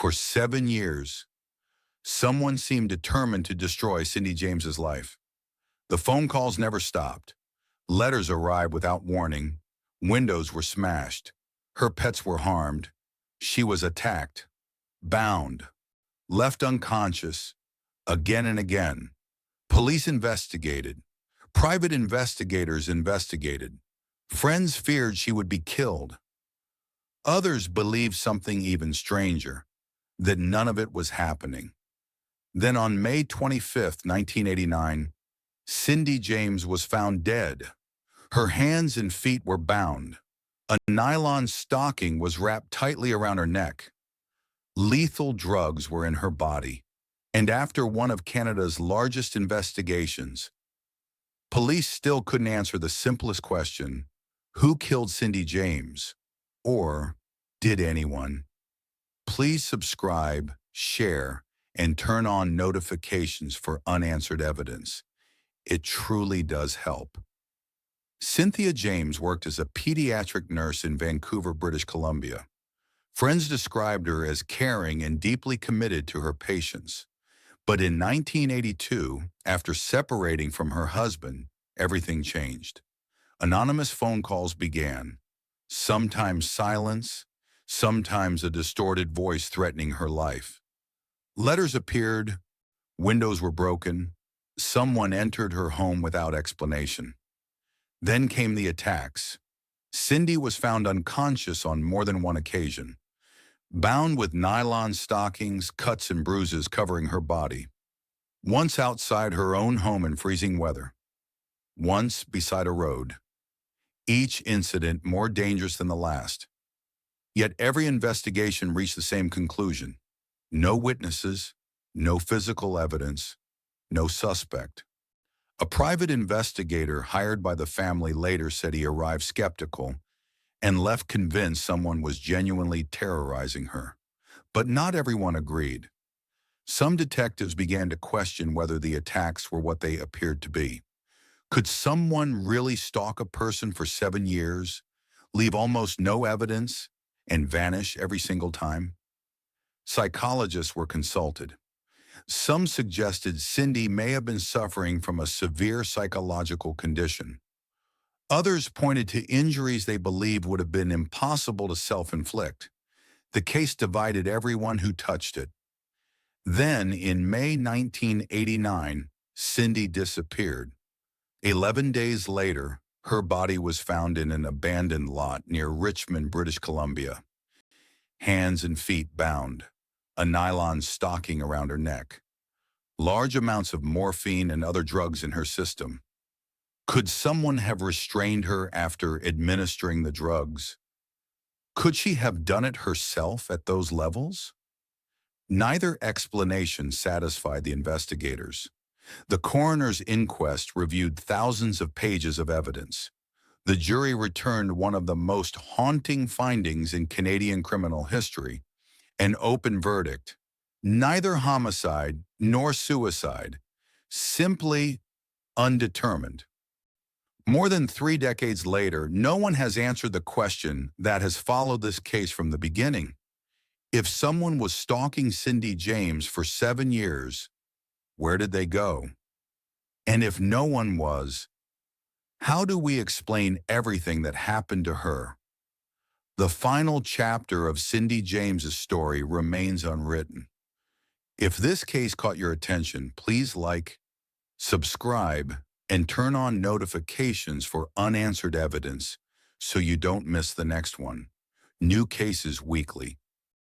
For 7 years, someone seemed determined to destroy Cindy James's life. The phone calls never stopped. Letters arrived without warning. Windows were smashed. Her pets were harmed. She was attacked, bound, left unconscious, again and again. Police investigated. Private investigators investigated. Friends feared she would be killed. Others believed something even stranger, that none of it was happening. Then on May 25, 1989, Cindy James was found dead. Her hands and feet were bound. A nylon stocking was wrapped tightly around her neck. Lethal drugs were in her body. And after one of Canada's largest investigations, police still couldn't answer the simplest question: who killed Cindy James? Or did anyone? Please subscribe, share, and turn on notifications for unanswered evidence. It truly does help. Cynthia James worked as a pediatric nurse in Vancouver, British Columbia. Friends described her as caring and deeply committed to her patients. But in 1982, after separating from her husband, everything changed. Anonymous phone calls began. Sometimes silence, sometimes a distorted voice threatening her life. Letters appeared, windows were broken, someone entered her home without explanation. Then came the attacks. Cindy was found unconscious on more than one occasion, bound with nylon stockings, cuts and bruises covering her body. Once outside her own home in freezing weather, once beside a road. Each incident more dangerous than the last. Yet every investigation reached the same conclusion: no witnesses, no physical evidence, no suspect. A private investigator hired by the family later said he arrived skeptical and left convinced someone was genuinely terrorizing her. But not everyone agreed. Some detectives began to question whether the attacks were what they appeared to be. Could someone really stalk a person for 7 years, leave almost no evidence, and vanish every single time? Psychologists were consulted. Some suggested Cindy may have been suffering from a severe psychological condition. Others pointed to injuries they believed would have been impossible to self-inflict. The case divided everyone who touched it. Then, in May 1989, Cindy disappeared. 11 days later, her body was found in an abandoned lot near Richmond, British Columbia. Hands and feet bound, a nylon stocking around her neck, large amounts of morphine and other drugs in her system. Could someone have restrained her after administering the drugs? Could she have done it herself at those levels? Neither explanation satisfied the investigators. The coroner's inquest reviewed thousands of pages of evidence. The jury returned one of the most haunting findings in Canadian criminal history: an open verdict. Neither homicide nor suicide, simply undetermined. More than 3 decades later, no one has answered the question that has followed this case from the beginning. If someone was stalking Cindy James for 7 years, where did they go? And if no one was, how do we explain everything that happened to her? The final chapter of Cindy James's story remains unwritten. If this case caught your attention, please like, subscribe, and turn on notifications for unanswered evidence so you don't miss the next one. New cases weekly.